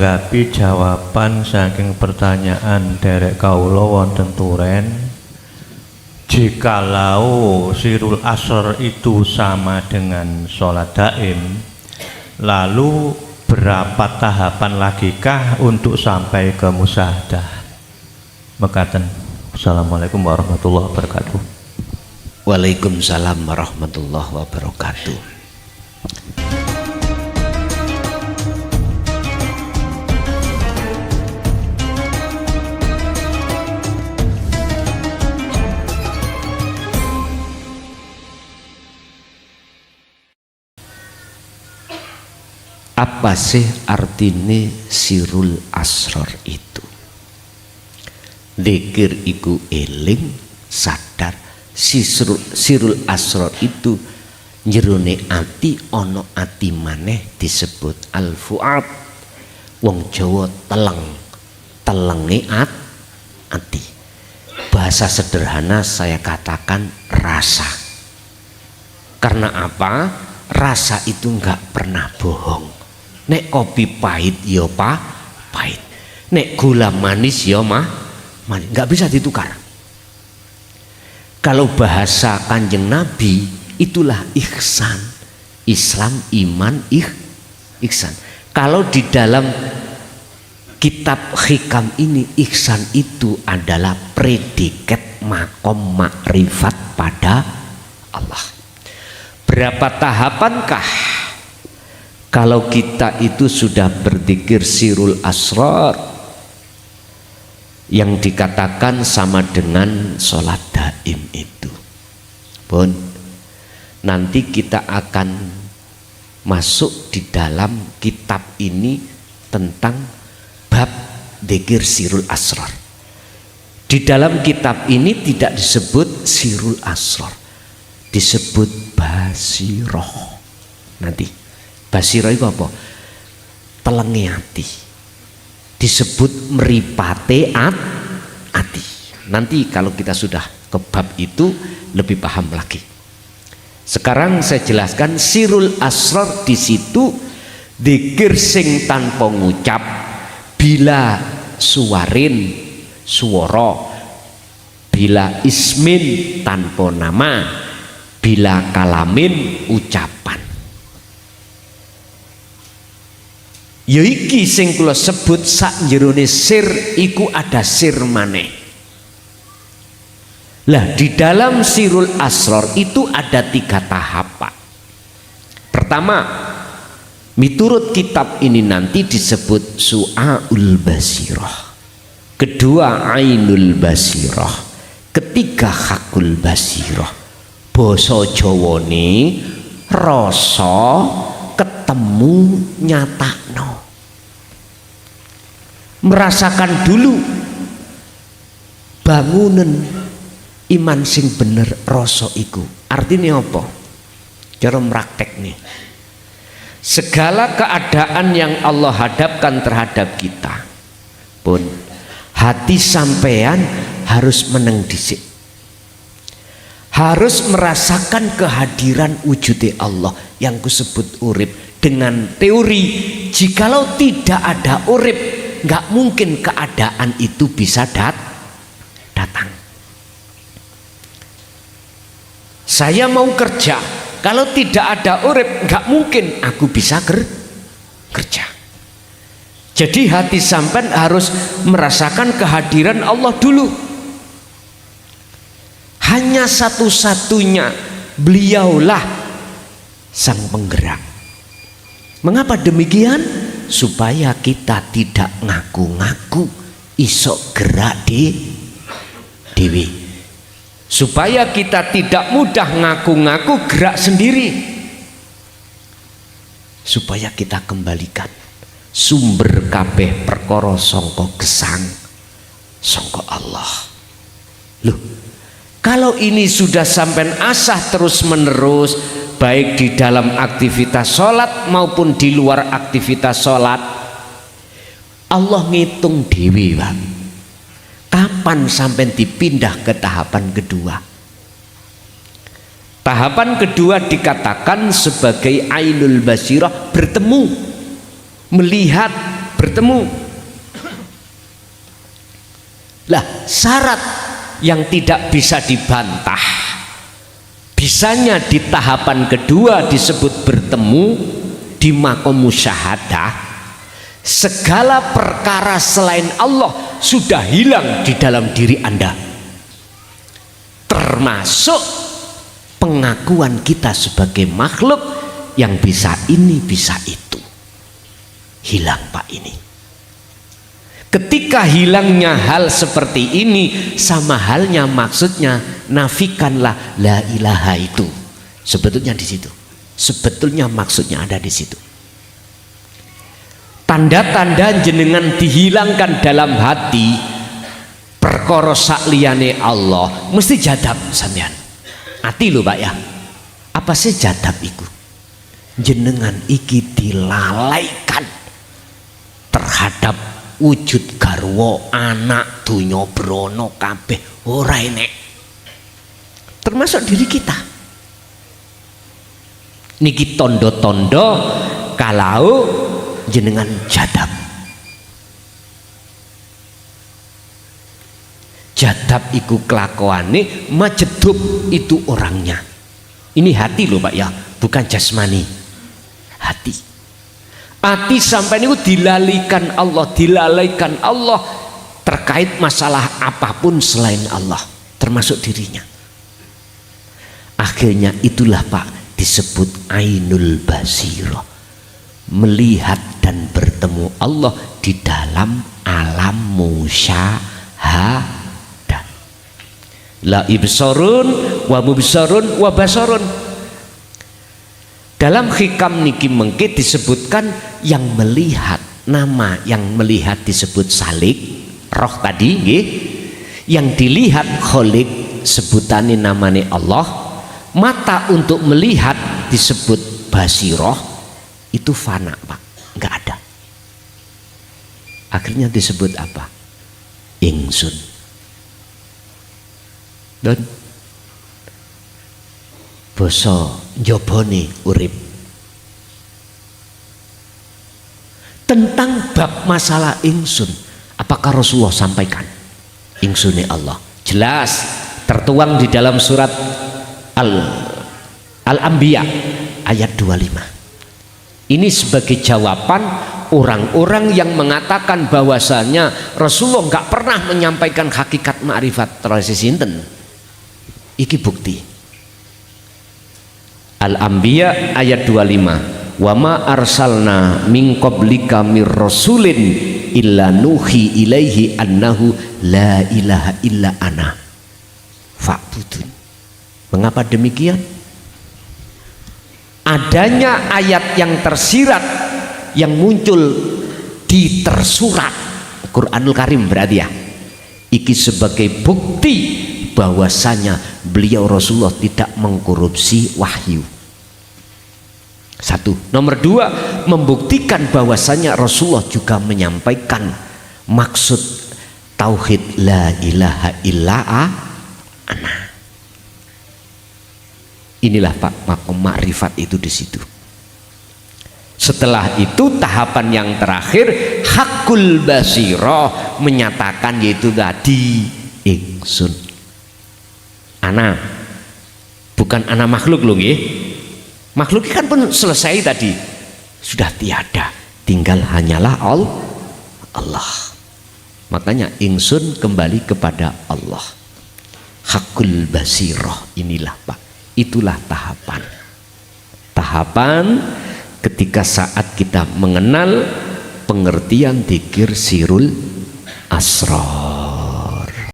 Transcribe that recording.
nanggapi jawaban saking pertanyaan derek kawula wonten Turen, jikalau sirul asr itu sama dengan sholat daim, lalu berapa tahapan lagikah untuk sampai ke musyahadah? Mekaten. Assalamualaikum warahmatullahi wabarakatuh. Waalaikumsalam warahmatullahi wabarakatuh. Apa sih artinya sirul asrar itu? Dzikir iku eling sadar. Sirul asrar itu jerone ati, ono ati maneh disebut al fuad. Wong Jawa telenge ati. Bahasa sederhana saya katakan rasa. Karena apa? Rasa itu enggak pernah bohong. Nek kopi pahit ya pahit, nek gula manis ya manis, nggak bisa ditukar. Kalau bahasa Kanjeng Nabi itulah ihsan, Islam, iman, ihsan. Kalau di dalam kitab hikam ini, ihsan itu adalah predikat makom makrifat pada Allah. Berapa tahapankah kalau kita itu sudah berzikir sirul asrar yang dikatakan sama dengan sholat daim itu? Pun nanti kita akan masuk di dalam kitab ini tentang bab dzikir sirul asrar. Di dalam kitab ini tidak disebut sirul asrar, disebut basiroh. Nanti basiroh itu apa? Telenge ati. Disebut meripate ati. Nanti kalau kita sudah ke bab itu lebih paham lagi. Sekarang saya jelaskan sirul asrar di situ dzikir sing tanpa ngucap, bila suwarin suwara, bila ismin tanpa nama, bila kalamin ucapan. Ya iki sing kula sebut sak jerone sir iku ada sir maneh. Lah di dalam sirul asrar itu ada 3 tahapan. Pertama, miturut kitab ini nanti disebut su'aul basirah. Kedua, ainul basirah. Ketiga, hakul basirah. Basa Jawane rasa ketemu nyatakno. Merasakan dulu bangunan iman sing bener rasa iku. Artinya apa? Cara praktek nih. Segala keadaan yang Allah hadapkan terhadap kita pun hati sampean harus meneng dhisik. Harus merasakan kehadiran wujudnya Allah yang kusebut urip. Dengan teori jikalau tidak ada urip, nggak mungkin keadaan itu bisa datang. Saya mau kerja, kalau tidak ada urip nggak mungkin aku bisa kerja. Jadi hati sampean harus merasakan kehadiran Allah dulu. Hanya satu-satunya beliaulah sang penggerak. Mengapa demikian? Supaya kita tidak ngaku-ngaku isok gerak dewi. Supaya kita tidak mudah ngaku-ngaku gerak sendiri. Supaya kita kembalikan sumber kabeh perkara sangka gesang sangka Allah. Loh, kalau ini sudah sampai asah terus menerus, baik di dalam aktivitas sholat maupun di luar aktivitas sholat, Allah ngitung dewi, Bang. Kapan sampai dipindah ke tahapan kedua? Tahapan kedua dikatakan sebagai ainul basirah, bertemu, melihat, bertemu. Lah, syarat yang tidak bisa dibantah, bisanya di tahapan kedua disebut bertemu di maqam musyahadah, segala perkara selain Allah sudah hilang di dalam diri Anda, termasuk pengakuan kita sebagai makhluk yang bisa ini bisa itu. Hilang Pak ini. Ketika hilangnya hal seperti ini, sama halnya maksudnya nafikanlah la ilaha itu. Sebetulnya di situ. Sebetulnya maksudnya ada di situ. Tanda-tanda jenengan dihilangkan dalam hati perkara sakliyane Allah mesti jadab sampean. Hati lho Pak ya. Apa sih jadab iku? Jenengan iki dilalaikan terhadap wujud garwa anak donya brono kabeh ora enek, termasuk diri kita. Niki tondo-tondo kalau jenengan jadab. Jadab iku kelakuane, majedub itu orangnya. Ini hati loh Pak ya, bukan jasmani. Hati. Hati sampai ini dilalaikan Allah terkait masalah apapun selain Allah, termasuk dirinya. Akhirnya itulah Pak disebut ainul basirah, melihat dan bertemu Allah di dalam alam musyahadah. La ibsarun wa mubsarun wa basarun. Dalam hikam niki mengke disebutkan yang melihat, nama yang melihat disebut salik, roh tadi nggih. Yang dilihat kholik, sebutane namane Allah. Mata untuk melihat disebut basiroh, itu fana Pak, nggak ada. Akhirnya disebut apa? Ingsun. Dan basa njabane urip. Tentang bab masalah ingsun, apakah Rasulullah sampaikan ingsunnya Allah? Jelas tertuang di dalam surat Al-Anbiya ayat 25. Ini sebagai jawaban orang-orang yang mengatakan bahwasanya Rasulullah nggak pernah menyampaikan hakikat ma'rifat terus sinten. Iki bukti. Al-Anbiya ayat 25. Wa ma arsalna min qablika mir rasulin illa nuhi ilaihi annahu la ilaha illa ana fa'budun. Mengapa demikian? Adanya ayat yang tersirat yang muncul di tersurat Quranul Karim berarti ya. Iki sebagai bukti bahwasanya beliau Rasulullah tidak mengkorupsi wahyu. Satu. Nomor dua, membuktikan bahwasanya Rasulullah juga menyampaikan maksud tauhid la ilaha illa ana. Inilah Pak makom makrifat itu di situ. Setelah itu tahapan yang terakhir hakul basirah, menyatakan yaitu tadi ingsun. Ana bukan ana makhluk loh nggih. Makhluk kan pun selesai tadi, sudah tiada, tinggal hanyalah Allah. Makanya ingsun kembali kepada Allah. Hakul basirah, inilah Pak, itulah tahapan ketika saat kita mengenal pengertian dzikir sirul asrar.